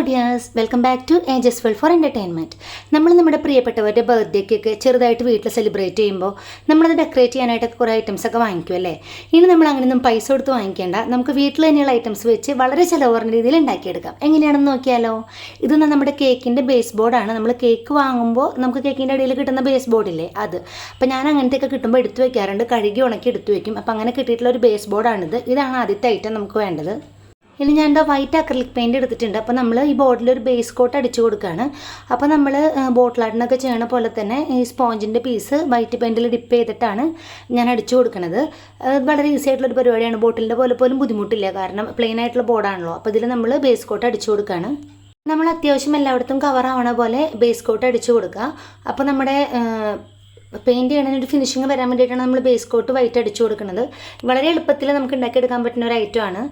Dears, welcome back to ages world for entertainment. നമ്മൾ നമ്മുടെ പ്രിയപ്പെട്ടവരുടെ ബർത്ത്ഡേക്കൊക്കെ ചെറുതായിട്ട് വീട്ടിൽ സെലിബ്രേറ്റ് ചെയ്യുമ്പോൾ നമ്മളത് ഡെക്കറേറ്റ് ചെയ്യാനായിട്ടൊക്കെ കുറേ ഐറ്റംസൊക്കെ വാങ്ങിക്കും അല്ലേ. ഇനി നമ്മൾ അങ്ങനെയൊന്നും പൈസ കൊടുത്ത് വാങ്ങിക്കേണ്ട, നമുക്ക് വീട്ടിൽ തന്നെയുള്ള ഐറ്റംസ് വെച്ച് വളരെ ചിലവ് കുറഞ്ഞ രീതിയിൽ ഉണ്ടാക്കിയെടുക്കാം. എങ്ങനെയാണെന്ന് നോക്കിയാലോ. ഇതൊന്നും നമ്മുടെ കേക്കിൻ്റെ ബേസ് ബോർഡാണ്. നമ്മൾ കേക്ക് വാങ്ങുമ്പോൾ നമുക്ക് കേക്കിൻ്റെ ഇടയിൽ കിട്ടുന്ന ബേസ് ബോർഡില്ലേ, അത്. അപ്പോൾ ഞാൻ അങ്ങനത്തെയൊക്കെ കിട്ടുമ്പോൾ എടുത്തു വയ്ക്കാറുണ്ട്, കഴുകി ഉണക്കി എടുത്തു വയ്ക്കും. അപ്പോൾ അങ്ങനെ കിട്ടിയിട്ടുള്ള ഒരു ബേസ് ബോർഡാണിത്. ഇതാണ് ആദ്യത്തെ ഐറ്റം നമുക്ക് വേണ്ടത്. ഇനി ഞാൻ എന്താ വൈറ്റ് അക്രിലിക് പെയിൻറ്റ് എടുത്തിട്ടുണ്ട്. അപ്പോൾ നമ്മൾ ഈ ബോർഡിലൊരു ബേസ് കോട്ട് അടിച്ചു കൊടുക്കുകയാണ്. അപ്പോൾ നമ്മൾ ബോട്ടിൽ ആർട്ടിനൊക്കെ ചെയ്യണ പോലെ തന്നെ ഈ സ്പോഞ്ചിൻ്റെ പീസ് വൈറ്റ് പെയിൻറ്റിൽ ഡിപ്പ് ചെയ്തിട്ടാണ് ഞാൻ അടിച്ചു കൊടുക്കുന്നത്. വളരെ ഈസി ആയിട്ടുള്ളൊരു പരിപാടിയാണ്. ബോട്ടിലിൻ്റെ പോലെ പോലും ബുദ്ധിമുട്ടില്ല, കാരണം പ്ലെയിൻ ആയിട്ടുള്ള ബോർഡാണല്ലോ. അപ്പോൾ ഇതിൽ നമ്മൾ ബേസ് കോട്ട് അടിച്ചു കൊടുക്കുകയാണ്. നമ്മൾ അത്യാവശ്യം എല്ലായിടത്തും കവർ ആവണ പോലെ ബേസ് കോട്ട് അടിച്ചു കൊടുക്കുക. അപ്പോൾ നമ്മുടെ പെയിൻറ്റ് ചെയ്യണതിനൊരു ഫിനിഷിങ് വരാൻ വേണ്ടിയിട്ടാണ് നമ്മൾ ബേസ് കോട്ട് വൈറ്റ് അടിച്ചു കൊടുക്കുന്നത്. വളരെ എളുപ്പത്തിൽ നമുക്ക് ഉണ്ടാക്കിയെടുക്കാൻ പറ്റുന്ന ഒരു ഐറ്റമാണ്.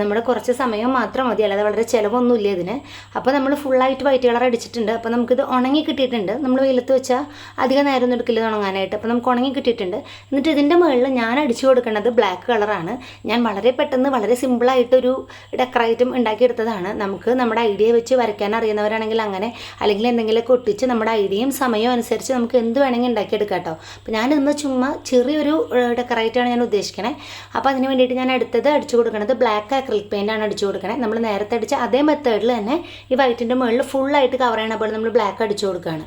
നമ്മുടെ കുറച്ച് സമയം മാത്രം മതി, അല്ലാതെ വളരെ ചിലവൊന്നുമില്ല ഇതിന്. അപ്പോൾ നമ്മൾ ഫുള്ളായിട്ട് വൈറ്റ് കളർ അടിച്ചിട്ടുണ്ട്. അപ്പോൾ നമുക്കിത് ഉണങ്ങി കിട്ടിയിട്ടുണ്ട്. നമ്മൾ വെയിലത്ത് വെച്ചാൽ അധികം നേരം ഒന്നും എടുക്കില്ല ഉണങ്ങാനായിട്ട്. അപ്പോൾ നമുക്ക് ഉണങ്ങി കിട്ടിയിട്ടുണ്ട്. എന്നിട്ട് ഇതിൻ്റെ മുകളിൽ ഞാൻ അടിച്ചു കൊടുക്കുന്നത് ബ്ലാക്ക് കളറാണ്. ഞാൻ വളരെ പെട്ടെന്ന് വളരെ സിമ്പിളായിട്ടൊരു ഡെക്കറേറ്റും ഉണ്ടാക്കിയെടുത്തതാണ്. നമുക്ക് നമ്മുടെ ഐഡിയ വെച്ച് വരയ്ക്കാൻ അറിയുന്നവരാണെങ്കിൽ അങ്ങനെ, അല്ലെങ്കിൽ എന്തെങ്കിലുമൊക്കെ ഒട്ടിച്ച് നമ്മുടെ ഐഡിയയും സമയവും അനുസരിച്ച് നമുക്ക് എന്ത് വേണമെങ്കിൽ ഉണ്ടാക്കിയെടുക്കാം കേട്ടോ. അപ്പോൾ ഞാനിന്ന് ചുമ്മാ ചെറിയൊരു ഡെക്കറേറ്റാണ് ഞാൻ ഉദ്ദേശിക്കണേ. അപ്പോൾ അതിന് വേണ്ടിയിട്ട് ഞാൻ അടുത്തത് അടിച്ചു കൊടുക്കുന്നത് ബ്ലാക്ക് അക്രിലിക് പെയിൻ്റാണ് അടിച്ചു കൊടുക്കണേ. നമ്മൾ നേരത്തെ അടിച്ച അതേ മെത്തേഡിൽ തന്നെ ഈ വൈറ്റിൻ്റെ മുകളിൽ ഫുള്ളായിട്ട് കവർ ചെയ്യണ പോലെ നമ്മൾ ബ്ലാക്ക് അടിച്ചു കൊടുക്കുകയാണ്.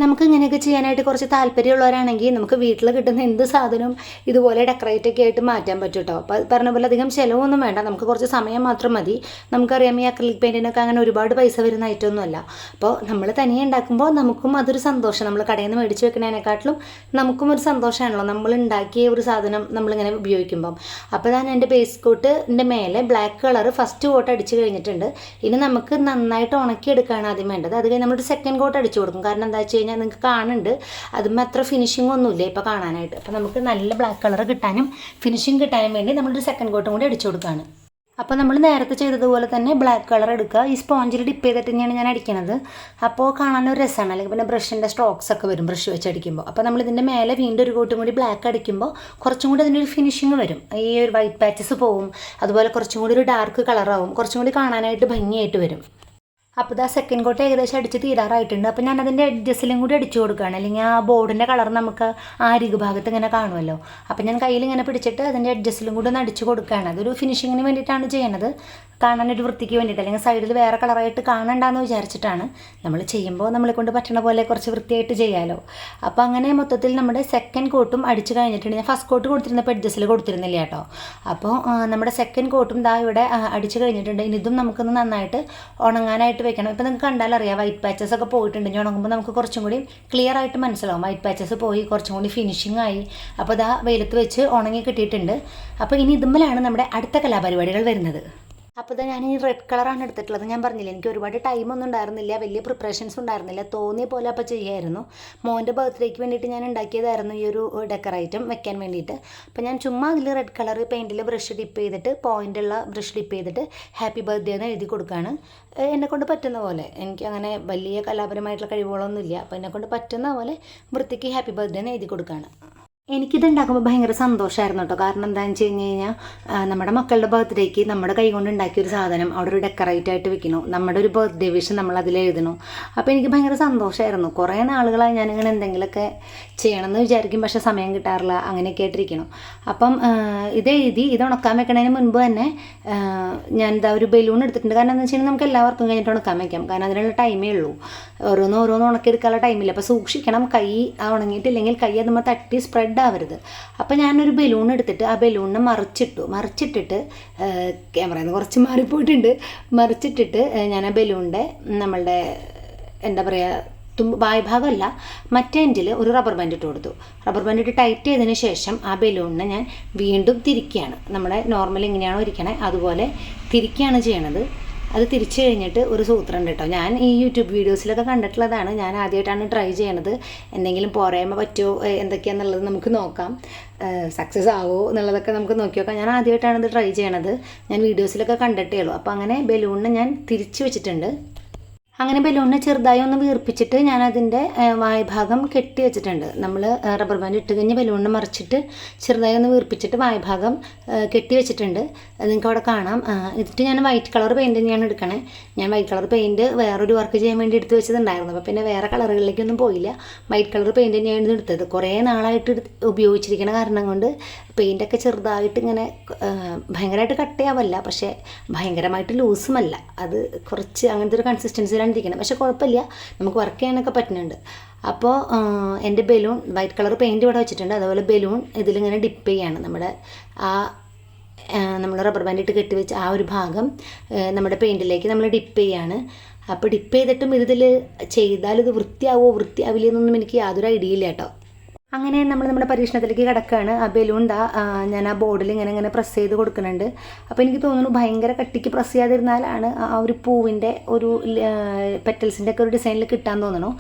നമുക്ക് ഇങ്ങനെയൊക്കെ ചെയ്യാനായിട്ട് കുറച്ച് താല്പര്യമുള്ളവരാണെങ്കിൽ നമുക്ക് വീട്ടിൽ കിട്ടുന്ന എന്ത് സാധനവും ഇതുപോലെ ഡെക്കറേറ്റൊക്കെ ആയിട്ട് മാറ്റാൻ പറ്റും കേട്ടോ. അപ്പോൾ പറഞ്ഞ പോലെ അധികം ചിലവൊന്നും വേണ്ട, നമുക്ക് കുറച്ച് സമയം മാത്രം മതി. നമുക്കറിയാം ഈ അക്രിലിക് പെയിൻറ്റിനൊക്കെ അങ്ങനെ ഒരുപാട് പൈസ വരുന്ന ഐറ്റമൊന്നുമല്ല. അപ്പോൾ നമ്മൾ തനിയെ ഉണ്ടാക്കുമ്പോൾ നമുക്കും അതൊരു സന്തോഷം. നമ്മൾ കടയിൽ നിന്ന് മേടിച്ച് വെക്കുന്നതിനെക്കാട്ടിലും നമുക്കും ഒരു സന്തോഷമാണല്ലോ നമ്മൾ ഉണ്ടാക്കിയ ഒരു സാധനം നമ്മളിങ്ങനെ ഉപയോഗിക്കുമ്പം. അപ്പോൾ ഞാൻ എൻ്റെ ബേസ് കോട്ടിൻ്റെ മേലെ ബ്ലാക്ക് കളർ ഫസ്റ്റ് കോട്ട് അടിച്ച് കഴിഞ്ഞിട്ടുണ്ട്. ഇനി നമുക്ക് നന്നായിട്ട് ഉണക്കിയെടുക്കുകയാണ് ആദ്യം വേണ്ടത്. അത് കഴിഞ്ഞ് നമ്മളൊരു സെക്കൻഡ് കോട്ട് അടിച്ചു കൊടുക്കും. കാരണം എന്താ വെച്ച് കഴിഞ്ഞാൽ നിങ്ങൾക്ക് കാണുന്നുണ്ട് അതും അത്ര ഫിനിഷിംഗ് ഒന്നുമില്ല ഇപ്പോൾ കാണാനായിട്ട്. അപ്പോൾ നമുക്ക് നല്ല ബ്ലാക്ക് കളർ കിട്ടാനും ഫിനിഷിംഗ് കിട്ടാനും വേണ്ടി നമ്മളൊരു സെക്കൻഡ് കോട്ടും കൂടി അടിച്ചു കൊടുക്കുകയാണ്. അപ്പോൾ നമ്മൾ നേരത്തെ ചെയ്തതുപോലെ തന്നെ ബ്ലാക്ക് കളർ എടുക്കുക. ഈ സ്പോഞ്ചിൽ ഡിപ്പ് ചെയ്തിട്ട് തന്നെയാണ് ഞാൻ അടിക്കുന്നത്. അപ്പോൾ കാണാനൊരു രസമാണ്. അല്ലെങ്കിൽ പിന്നെ ബ്രഷിൻ്റെ സ്ട്രോക്സ് ഒക്കെ വരും ബ്രഷ് വെച്ച് അടിക്കുമ്പോൾ. അപ്പോൾ നമ്മളിതിൻ്റെ മേലെ വീണ്ടും ഒരു കോട്ടും കൂടി ബ്ലാക്ക് അടിക്കുമ്പോൾ കുറച്ചും കൂടി അതിൻ്റെ ഒരു ഫിനിഷിങ് വരും. ഈ ഒരു വൈറ്റ് പാച്ചസ് പോവും, അതുപോലെ കുറച്ചും കൂടി ഒരു ഡാർക്ക് കളറാവും, കുറച്ചും കൂടി കാണാനായിട്ട് ഭംഗിയായിട്ട് വരും. അപ്പോൾ ഇതാ സെക്കൻഡ് കോട്ട് ഏകദേശം അടിച്ച് തീരാറായിട്ടുണ്ട്. അപ്പോൾ ഞാൻ അതിൻ്റെ എഡ്ജസിലും കൂടി അടിച്ചു കൊടുക്കുകയാണ്. അല്ലെങ്കിൽ ആ ബോർഡിൻ്റെ കളർ നമുക്ക് ആ അരികു ഭാഗത്ത് ഇങ്ങനെ കാണുമല്ലോ. അപ്പോൾ ഞാൻ കയ്യിൽ ഇങ്ങനെ പിടിച്ചിട്ട് അതിൻ്റെ എഡ്ജസിലും കൂടി ഒന്ന് അടിച്ചു കൊടുക്കുകയാണ്. അതൊരു ഫിനിഷിങ്ങിന് വേണ്ടിയിട്ടാണ് ചെയ്യണത്, കാണാനൊരു വൃത്തിക്ക് വേണ്ടിയിട്ട്. അല്ലെങ്കിൽ സൈഡിൽ വേറെ കളറായിട്ട് കാണണ്ടെന്ന് വിചാരിച്ചിട്ടാണ്. നമ്മൾ ചെയ്യുമ്പോൾ നമ്മളെ കൊണ്ട് പറ്റണ പോലെ കുറച്ച് വൃത്തിയായിട്ട് ചെയ്യാമല്ലോ. അപ്പോൾ അങ്ങനെ മൊത്തത്തിൽ നമ്മുടെ സെക്കൻഡ് കോട്ടും അടിച്ച് കഴിഞ്ഞിട്ടുണ്ട്. ഞാൻ ഫസ്റ്റ് കോട്ട് കൊടുത്തിരുന്നപ്പോൾ എഡ്ജസിൽ കൊടുത്തിരുന്നില്ല കേട്ടോ. അപ്പോൾ നമ്മുടെ സെക്കൻഡ് കോട്ടും ദാ ഇവിടെ അടിച്ച് കഴിഞ്ഞിട്ടുണ്ട്. ഇനി ഇതും നമുക്കൊന്ന് നന്നായിട്ട് ഉണങ്ങാനായിട്ട് വെക്കണം. ഇപ്പോൾ നിങ്ങൾക്ക് കണ്ടാലറിയാം വൈറ്റ് പാച്ചസ് ഒക്കെ പോയിട്ടുണ്ട്. ഇനി ഉണങ്ങുമ്പോൾ നമുക്ക് കുറച്ചും കൂടി ക്ലിയർ ആയിട്ട് മനസ്സിലാവും. വൈറ്റ് പാച്ചസ് പോയി കുറച്ചും കൂടി ഫിനിഷിംഗ് ആയി. അപ്പോൾ ഇതാ വെയിലത്ത് വെച്ച് ഉണങ്ങി കിട്ടിയിട്ടുണ്ട്. അപ്പോൾ ഇനി ഇതുമ്മലാണ് നമ്മുടെ അടുത്ത കലാപരിപാടികൾ വരുന്നത്. അപ്പോൾ ഇതാ ഞാൻ ഈ റെഡ് കളറാണ് എടുത്തിട്ടുള്ളത്. ഞാൻ പറഞ്ഞില്ല, എനിക്ക് ഒരുപാട് ടൈമൊന്നും ഉണ്ടായിരുന്നില്ല, വലിയ പ്രിപ്പറേഷൻസ് ഉണ്ടായിരുന്നില്ല, തോന്നിയ പോലെ അപ്പോൾ ചെയ്യായിരുന്നു. മോൻ്റെ ബർത്ത്ഡേക്ക് വേണ്ടിയിട്ട് ഞാൻ ഉണ്ടാക്കിയതായിരുന്നു ഈ ഒരു ഡെക്കറേറ്റും വെക്കാൻ വേണ്ടിയിട്ട്. അപ്പോൾ ഞാൻ ചുമ്മാ അതിൽ റെഡ് കളർ പെയിൻറ്റിൽ ബ്രഷ് ഡിപ്പ് ചെയ്തിട്ട്, പോയിൻ്റുള്ള ബ്രഷ് ഡിപ്പ് ചെയ്തിട്ട് ഹാപ്പി ബർത്ത്ഡേ എന്ന് എഴുതി കൊടുക്കുകയാണ്. എന്നെക്കൊണ്ട് പറ്റുന്ന പോലെ. എനിക്ക് അങ്ങനെ വലിയ കലാപരമായിട്ടുള്ള കഴിവുകളൊന്നുമില്ല. അപ്പോൾ എന്നെക്കൊണ്ട് പറ്റുന്ന പോലെ വൃത്തിക്ക് ഹാപ്പി ബർത്ത്ഡേ എന്ന് എഴുതി കൊടുക്കുകയാണ്. എനിക്കിത് ഉണ്ടാക്കുമ്പോൾ ഭയങ്കര സന്തോഷമായിരുന്നു കേട്ടോ. കാരണം എന്താണെന്ന് വെച്ച് കഴിഞ്ഞ് കഴിഞ്ഞാൽ നമ്മുടെ മക്കളുടെ ബർത്ത്ഡേക്ക് നമ്മുടെ കൈ കൊണ്ട് ഉണ്ടാക്കിയൊരു സാധനം അവിടെ ഒരു ഡെക്കറേറ്റ് ആയിട്ട് വെക്കണു, നമ്മുടെ ഒരു ബർത്ത്ഡേ വിഷ് നമ്മൾ അതിൽ എഴുതണു. അപ്പോൾ എനിക്ക് ഭയങ്കര സന്തോഷമായിരുന്നു. കുറേ നാളുകളായി ഞാനിങ്ങനെ എന്തെങ്കിലുമൊക്കെ ചെയ്യണമെന്ന് വിചാരിക്കും, പക്ഷേ സമയം കിട്ടാറില്ല, അങ്ങനെയൊക്കെ ആയിട്ടിരിക്കണം. അപ്പം ഇത് ഉണക്കാൻ വെക്കണതിന് മുൻപ് തന്നെ ഞാൻ എന്താ ഒരു ബലൂൺ എടുത്തിട്ടുണ്ട്. കാരണം എന്താണെന്ന് വെച്ച് കഴിഞ്ഞാൽ നമുക്ക് എല്ലാവർക്കും കഴിഞ്ഞിട്ട് ഉണക്കാൻ വയ്ക്കാം, കാരണം അതിനുള്ള ടൈമേ ഉള്ളൂ. ഓരോന്ന് ഉണക്കിയെടുക്കാനുള്ള ടൈമില്ല. അപ്പോൾ സൂക്ഷിക്കണം, കൈ ഉണങ്ങിയിട്ടില്ലെങ്കിൽ കൈ അതുമ്പോൾ തട്ടി സ്പ്രെഡ് ആവരുത്. അപ്പോൾ ഞാനൊരു ബലൂൺ എടുത്തിട്ട് ആ ബലൂണിനെ മറിച്ചിട്ടിട്ട് ക്യാമറയിൽ നിന്ന് കുറച്ച് മാറിപ്പോയിട്ടുണ്ട്. മറിച്ചിട്ടിട്ട് ഞാൻ ആ ബലൂണിൻ്റെ നമ്മളുടെ എന്താ പറയുക വായ്ഭാഗമല്ല മറ്റേ എൻഡിൽ ഒരു റബ്ബർ ബാൻഡ് ഇട്ട് കൊടുത്തു. റബ്ബർ ബാൻഡ് ഇട്ട് ടൈറ്റ് ചെയ്തതിന് ശേഷം ആ ബലൂണിനെ ഞാൻ വീണ്ടും തിരിക്കുകയാണ്. നമ്മുടെ നോർമൽ എങ്ങനെയാണോ ഇരിക്കണേ അതുപോലെ തിരിക്കുകയാണ് ചെയ്യണത്. അത് തിരിച്ചു കഴിഞ്ഞിട്ട് ഒരു സൂത്രം ഉണ്ട് കേട്ടോ. ഞാൻ ഈ യൂട്യൂബ് വീഡിയോസിലൊക്കെ കണ്ടിട്ടുള്ളതാണ്. ഞാൻ ആദ്യമായിട്ടാണ് ട്രൈ ചെയ്യണത്. എന്തെങ്കിലും പോരായ്മ പറ്റുമോ എന്തൊക്കെയാണെന്നുള്ളത് നമുക്ക് നോക്കാം. സക്സസ് ആവുമോ എന്നുള്ളതൊക്കെ നമുക്ക് നോക്കി നോക്കാം. ഞാൻ ആദ്യമായിട്ടാണ് ഇത് ട്രൈ ചെയ്യണത്. ഞാൻ വീഡിയോസിലൊക്കെ കണ്ടിട്ടേ ഉള്ളൂ. അപ്പോൾ അങ്ങനെ ബലൂണിനെ ഞാൻ തിരിച്ചു വെച്ചിട്ടുണ്ട്. അങ്ങനെ ബലൂണിനെ ചെറുതായി ഒന്ന് വീർപ്പിച്ചിട്ട് ഞാൻ അതിൻ്റെ വായ്ഭാഗം കെട്ടി വെച്ചിട്ടുണ്ട്. നമ്മൾ റബ്ബർ ബാൻഡ് ഇട്ട് കഴിഞ്ഞ് ബലൂണിനെ മറിച്ചിട്ട് ചെറുതായി ഒന്ന് വീർപ്പിച്ചിട്ട് വായ്ഭാഗം കെട്ടി വെച്ചിട്ടുണ്ട്. നിങ്ങൾക്ക് അവിടെ കാണാം. എന്നിട്ട് ഞാൻ വൈറ്റ് കളർ പെയിൻറ്റ് തന്നെയാണ് എടുക്കണേ. ഞാൻ വൈറ്റ് കളർ പെയിൻറ്റ് വേറൊരു വർക്ക് ചെയ്യാൻ വേണ്ടി എടുത്ത് വെച്ചതുണ്ടായിരുന്നു. അപ്പോൾ പിന്നെ വേറെ കളറുകളിലേക്കൊന്നും പോയില്ല. വൈറ്റ് കളർ പെയിൻറ്റ് തന്നെയാണ് എടുത്തത്. കുറേ നാളായിട്ട് ഉപയോഗിച്ചിരിക്കുന്ന കാരണം കൊണ്ട് പെയിൻറ്റൊക്കെ ചെറുതായിട്ട് ഇങ്ങനെ ഭയങ്കരമായിട്ട് കട്ടയാവല്ല, പക്ഷേ ഭയങ്കരമായിട്ട് ലൂസുമല്ല. അത് കുറച്ച് അങ്ങനത്തെ ഒരു കൺസിസ്റ്റൻസിയിലാണ് ഇരിക്കുന്നത്. പക്ഷേ കുഴപ്പമില്ല, നമുക്ക് വർക്ക് ചെയ്യാനൊക്കെ പറ്റുന്നുണ്ട്. അപ്പോൾ എൻ്റെ ബലൂൺ വൈറ്റ് കളർ പെയിൻറ്റ് ഇവിടെ വെച്ചിട്ടുണ്ട്. അതുപോലെ ബലൂൺ ഇതിലിങ്ങനെ ഡിപ്പ് ചെയ്യാണ്. നമ്മൾ റബ്ബർ ബാൻഡ് ഇട്ട് കെട്ടിവെച്ച് ആ ഒരു ഭാഗം നമ്മുടെ പെയിൻറ്റിലേക്ക് നമ്മൾ ഡിപ്പ് ചെയ്യാണ്. അപ്പോൾ ഡിപ്പ് ചെയ്തിട്ടും ഇതിൽ ചെയ്താൽ ഇത് വൃത്തിയാവില്ല എന്നൊന്നും എനിക്ക് യാതൊരു ഐഡിയ ഇല്ല കേട്ടോ. അങ്ങനെ നമ്മുടെ പരീക്ഷണത്തിലേക്ക് കിടക്കുകയാണ്. ആ ബലൂൺ ഞാൻ ആ ബോർഡിൽ ഇങ്ങനെ പ്രസ് ചെയ്ത് കൊടുക്കുന്നുണ്ട്. അപ്പോൾ എനിക്ക് തോന്നുന്നു ഭയങ്കര കട്ടിക്ക് പ്രസ് ചെയ്യാതിരുന്നാലാണ് ആ ഒരു പൂവിൻ്റെ ഒരു പെറ്റൽസിൻ്റെ ഒക്കെ ഒരു ഡിസൈനിൽ കിട്ടാൻ തോന്നണു.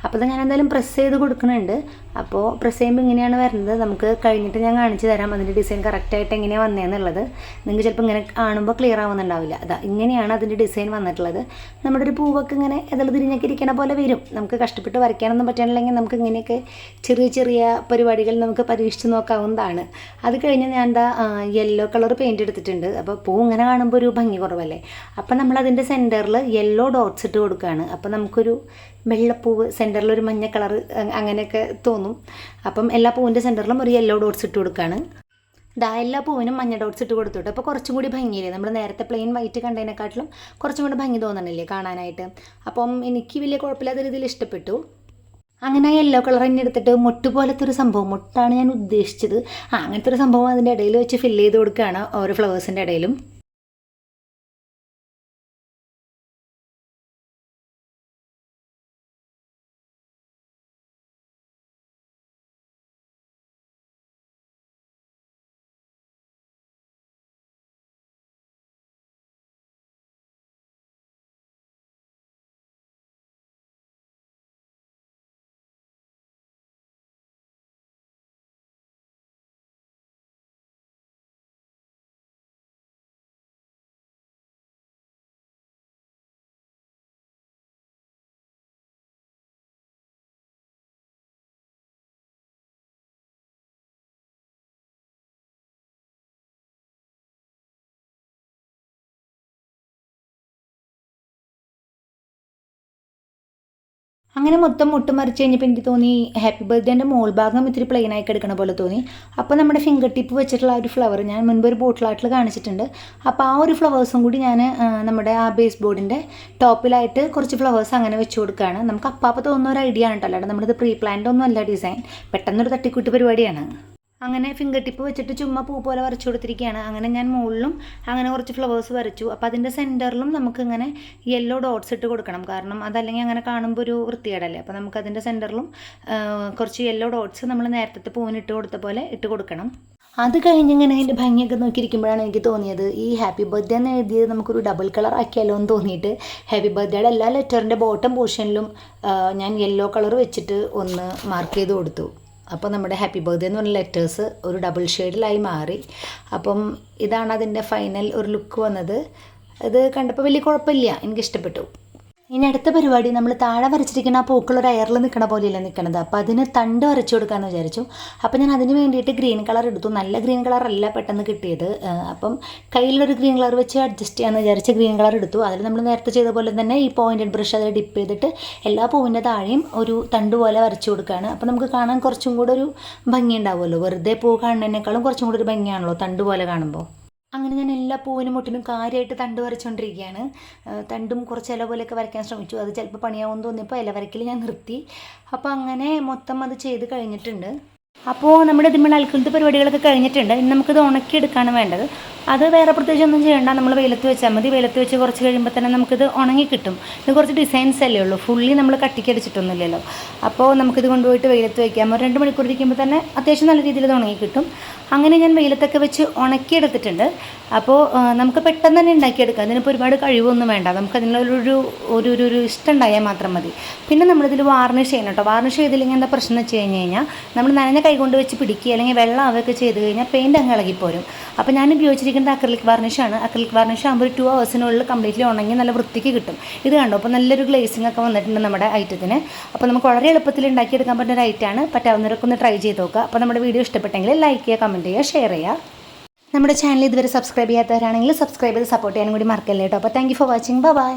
അപ്പോൾ ഞാൻ എന്തായാലും പ്രസ് ചെയ്ത് കൊടുക്കുന്നുണ്ട്. അപ്പോൾ പ്രസ് ചെയ്യുമ്പോൾ ഇങ്ങനെയാണ് വരുന്നത്. നമുക്ക് കഴിഞ്ഞിട്ട് ഞാൻ കാണിച്ചു തരാം അതിൻ്റെ ഡിസൈൻ കറക്റ്റായിട്ട് എങ്ങനെയാണ് വന്നതെന്നുള്ളത്. നിങ്ങൾക്ക് ചിലപ്പോൾ ഇങ്ങനെ കാണുമ്പോൾ ക്ലിയർ ആവുന്നുണ്ടാവില്ല. ഇങ്ങനെയാണ് അതിൻ്റെ ഡിസൈൻ വന്നിട്ടുള്ളത്. നമ്മുടെ ഒരു പൂവൊക്കെ ഇങ്ങനെ എതിൽ തിരിഞ്ഞൊക്കെ ഇരിക്കണ പോലെ വരും. നമുക്ക് കഷ്ടപ്പെട്ട് വരയ്ക്കാനൊന്നും പറ്റുകയാണെങ്കിൽ നമുക്ക് ഇങ്ങനെയൊക്കെ ചെറിയ പരിപാടികൾ നമുക്ക് പരീക്ഷിച്ച് നോക്കാവുന്നതാണ്. അത് കഴിഞ്ഞ് ഞാൻ യെല്ലോ കളർ പെയിൻറ്റ് എടുത്തിട്ടുണ്ട്. അപ്പോൾ പൂ ഇങ്ങനെ കാണുമ്പോൾ ഒരു ഭംഗി കുറവല്ലേ. അപ്പം നമ്മളതിൻ്റെ സെൻറ്ററിൽ യെല്ലോ ഡോട്ട്സ് ഇട്ട് കൊടുക്കുകയാണ്. അപ്പം നമുക്കൊരു വെള്ളപ്പൂവ് സെൻറ്ററിലൊരു മഞ്ഞ കളർ അങ്ങനെയൊക്കെ തോന്നും. അപ്പം എല്ലാ പൂവിൻ്റെ സെൻറ്ററിലും ഒരു യെല്ലോ ഡോട്ട്സ് ഇട്ട് കൊടുക്കുകയാണ്. എല്ലാ പൂവിനും മഞ്ഞ ഡോട്ട്സ് ഇട്ട് കൊടുത്തിട്ട് അപ്പോൾ കുറച്ചും കൂടി ഭംഗിയില്ലേ. നമ്മൾ നേരത്തെ പ്ലെയിൻ വൈറ്റ് കണ്ടതിനെക്കാട്ടിലും കുറച്ചും കൂടി ഭംഗി തോന്നണില്ലേ കാണാനായിട്ട്. അപ്പം എനിക്ക് വലിയ കുഴപ്പമില്ലാത്ത രീതിയിൽ ഇഷ്ടപ്പെട്ടു. അങ്ങനെ യെല്ലോ കളർ തന്നെ എടുത്തിട്ട് മുട്ട് പോലത്തെ ഒരു സംഭവം, മുട്ടാണ് ഞാൻ ഉദ്ദേശിച്ചത്, അങ്ങനത്തെ ഒരു സംഭവം അതിൻ്റെ ഇടയിൽ വെച്ച് ഫില്ല് ചെയ്ത് കൊടുക്കുകയാണ് ഓരോ ഫ്ലവേഴ്സിൻ്റെ ഇടയിലും. അങ്ങനെ മൊത്തം മുട്ട് മറിച്ച് കഴിഞ്ഞപ്പോൾ എനിക്ക് തോന്നി ഹാപ്പി ബർത്ത്ഡേൻ്റെ മോൾ ഭാഗം ഇത്തിരി പ്ലെയിൻ ആയി എടുക്കണ പോലെ തോന്നി. അപ്പോൾ നമ്മുടെ ഫിംഗർ ടിപ്പ് വെച്ചിട്ടുള്ള ആ ഒരു ഫ്ലവർ ഞാൻ മുൻപ് ഒരു ബോട്ടിൽ ആർട്ടിൽ കാണിച്ചിട്ടുണ്ട്. അപ്പോൾ ആ ഒരു ഫ്ലവേഴ്സും കൂടി ഞാൻ നമ്മുടെ ആ ബേസ് ബോർഡിൻ്റെ ടോപ്പിലായിട്ട് കുറച്ച് ഫ്ലവേഴ്സ് അങ്ങനെ വെച്ച് കൊടുക്കുകയാണ്. നമുക്ക് അപ്പോൾ തോന്നുന്ന ഒരു ഐഡിയ ആണ് കേട്ടോ, അല്ലാണ്ട് നമ്മളിത് പ്രീ പ്ലാൻഡ് ഒന്നും അല്ല ഡിസൈൻ, പെട്ടെന്നൊരു തട്ടിക്കൂട്ട് പരിപാടിയാണ്. അങ്ങനെ ഫിംഗർ ടിപ്പ് വെച്ചിട്ട് ചുമ്മാ പൂ പോലെ വരച്ചു കൊടുത്തിരിക്കുകയാണ്. അങ്ങനെ ഞാൻ മുകളിലും അങ്ങനെ കുറച്ച് ഫ്ലവേഴ്സ് വരച്ചു. അപ്പോൾ അതിൻ്റെ സെൻറ്ററിലും നമുക്കിങ്ങനെ യെല്ലോ ഡോട്ട്സ് ഇട്ട് കൊടുക്കണം, കാരണം അതല്ലെങ്കിൽ അങ്ങനെ കാണുമ്പോൾ ഒരു വൃത്തികേടല്ലേ. അപ്പോൾ നമുക്കതിൻ്റെ സെൻറ്ററിലും കുറച്ച് യെല്ലോ ഡോട്ട്സ് നമ്മൾ നേരത്തെ പൂവിന് ഇട്ട് കൊടുത്ത പോലെ ഇട്ട് കൊടുക്കണം. അത് കഴിഞ്ഞിങ്ങനെ അതിൻ്റെ ഭംഗിയൊക്കെ നോക്കിയിരിക്കുമ്പോഴാണ് എനിക്ക് തോന്നിയത് ഈ ഹാപ്പി ബർത്ത്ഡേ എന്ന് എഴുതിയത് നമുക്കൊരു ഡബിൾ കളർ ആക്കിയാലോ എന്ന് തോന്നിയിട്ട് ഹാപ്പി ബർത്ത്ഡേയുടെ എല്ലാ ലെറ്ററിൻ്റെ ബോട്ടം പോർഷനിലും ഞാൻ യെല്ലോ കളർ വെച്ചിട്ട് ഒന്ന് മാർക്ക് ചെയ്ത് കൊടുത്തു. അപ്പോൾ നമ്മുടെ ഹാപ്പി ബർത്ത്ഡേ എന്ന് പറഞ്ഞ ലെറ്റേഴ്സ് ഒരു ഡബിൾ ഷെയ്ഡിലായി മാറി. അപ്പം ഇതാണ് അതിൻ്റെ ഫൈനൽ ഒരു ലുക്ക് വന്നത്. ഇത് കണ്ടപ്പോൾ വലിയ കുഴപ്പമില്ല, എനിക്കിഷ്ടപ്പെട്ടു. ഇനി അടുത്ത പരിപാടി നമ്മൾ താഴെ വരച്ചിരിക്കുന്ന ആ പൂക്കൾ ഒരു എയറിൽ നിൽക്കണ പോലെയല്ല നിൽക്കണത്. അപ്പോൾ അതിന് തണ്ട് വരച്ചു കൊടുക്കാമെന്ന് വിചാരിച്ചു. അപ്പോൾ ഞാൻ അതിന് വേണ്ടിയിട്ട് ഗ്രീൻ കളർ എടുത്തു. നല്ല ഗ്രീൻ കളറല്ല പെട്ടെന്ന് കിട്ടിയത്. അപ്പം കയ്യിലൊരു ഗ്രീൻ കളർ വെച്ച് അഡ്ജസ്റ്റ് ചെയ്യാമെന്ന് വിചാരിച്ച് ഗ്രീൻ കളർ എടുത്തു. അതിൽ നമ്മൾ നേരത്തെ ചെയ്ത പോലെ തന്നെ ഈ പോയിൻറ്റഡ് ബ്രഷ് അതിൽ ഡിപ്പ് ചെയ്തിട്ട് എല്ലാ പൂവിൻ്റെ താഴെയും ഒരു തണ്ട് പോലെ വരച്ചു കൊടുക്കുകയാണ്. അപ്പോൾ നമുക്ക് കാണാൻ കുറച്ചും കൂടെ ഒരു ഭംഗി ഉണ്ടാവുമല്ലോ. വെറുതെ പൂ കാണുന്നതിനേക്കാളും കുറച്ചും കൂടെ ഒരു ഭംഗിയാണല്ലോ തണ്ട് പോലെ കാണുമ്പോൾ. അങ്ങനെ ഞാൻ എല്ലാ പൂവിനും മുട്ടിനും കാര്യമായിട്ട് തണ്ട് വരച്ചുകൊണ്ടിരിക്കുകയാണ്. തണ്ടും കുറച്ച് ഇല പോലെയൊക്കെ വരയ്ക്കാൻ ശ്രമിച്ചു. അത് ചിലപ്പോൾ പണിയാവുമെന്ന് തോന്നിയപ്പോൾ ഇല വരയ്ക്കൽ ഞാൻ നിർത്തി. അപ്പോൾ അങ്ങനെ മൊത്തം അത് ചെയ്ത് കഴിഞ്ഞിട്ടുണ്ട്. അപ്പോൾ നമ്മുടെ ഇതിന്മേൽ അൽക്കുലത്തെ പരിപാടികളൊക്കെ കഴിഞ്ഞിട്ടുണ്ട്. ഇനി നമുക്കിത് ഉണക്കിയെടുക്കാണ് വേണ്ടത്. അത് വേറെ പ്രത്യേകിച്ച് ഒന്നും ചെയ്യേണ്ട, നമ്മൾ വെയിലത്ത് വെച്ചാൽ മതി. വെയിലത്ത് വെച്ച് കുറച്ച് കഴിയുമ്പോൾ തന്നെ നമുക്കിത് ഉണങ്ങി കിട്ടും. ഇത് കുറച്ച് ഡിസൈൻസ് അല്ലേ ഉള്ളൂ, ഫുള്ളി നമ്മൾ കട്ടിക്കടിച്ചിട്ടൊന്നുമില്ലല്ലോ. അപ്പോൾ നമുക്കിത് കൊണ്ടുപോയിട്ട് വെയിലത്ത് വയ്ക്കാം. ഒരു 2 മണിക്കൂർ ഇരിക്കുമ്പോൾ തന്നെ അത്യാവശ്യം നല്ല രീതിയിൽ ഇത് ഉണങ്ങി കിട്ടും. അങ്ങനെ ഞാൻ വെയിലത്തൊക്കെ വെച്ച് ഉണക്കിയെടുത്തിട്ടുണ്ട്. അപ്പോൾ നമുക്ക് പെട്ടെന്ന് തന്നെ ഉണ്ടാക്കിയെടുക്കാം. അതിനിപ്പോൾ ഒരുപാട് കഴിവൊന്നും വേണ്ട, നമുക്കതിനുള്ളൊരു ഇഷ്ടം ഉണ്ടായാൽ മാത്രം മതി. പിന്നെ നമ്മളിതിൽ വാർണിഷ് ചെയ്യണം കേട്ടോ. വാർണിഷ് ചെയ്തില്ലെങ്കിൽ എന്താ പ്രശ്നം എന്ന് വെച്ച് കഴിഞ്ഞാൽ നമ്മൾ നനഞ്ഞ കൈ കൊണ്ട് വെച്ച് പിടിക്കുക അല്ലെങ്കിൽ വെള്ളം അവയൊക്കെ ചെയ്ത് കഴിഞ്ഞാൽ പെയിൻറ്റ് അങ്ങ് ഇളകിപ്പോരും. അപ്പോൾ ഞാൻ ഉപയോഗിച്ചിരിക്കുന്ന ഉപയോഗിക്കേണ്ട അക്രിലിക് വാർണിഷാണ്. അക്രിലിക് വാർണിഷ് ആകുമ്പോൾ ഒരു 2 hours കംപ്ലീറ്റ്ലി ഉണങ്ങി നല്ല വൃത്തിക്ക് കിട്ടും. ഇത് കണ്ടോ, അപ്പോൾ നല്ലൊരു ഗ്ലേസിംഗ് ഒക്കെ വന്നിട്ടുണ്ട് നമ്മുടെ ഐറ്റത്തിന്. അപ്പോൾ നമുക്ക് വളരെ എളുപ്പത്തിൽ ഉണ്ടാക്കിയെടുക്കാൻ പറ്റുന്ന ഒരു ഐറ്റമാണ്. പറ്റാവുന്നവരൊക്കെ ഒന്ന് ട്രൈ ചെയ്ത് നോക്കുക. അപ്പോൾ നമ്മുടെ വീഡിയോ ഇഷ്ടപ്പെട്ടെങ്കിൽ ലൈക്ക് ചെയ്യുക, കമൻറ്റ് ചെയ്യുക, ഷെയർ ചെയ്യുക. നമ്മുടെ ചാനൽ ഇതുവരെ സബ്സ്ക്രൈബ് ചെയ്യാത്തവരാണെങ്കിൽ സബ്സ്ക്രൈബ് ചെയ്ത് സപ്പോർട്ട് ചെയ്യാനും കൂടി മറക്കല്ലേ കേട്ടോ. അപ്പോൾ thank you for watching. By.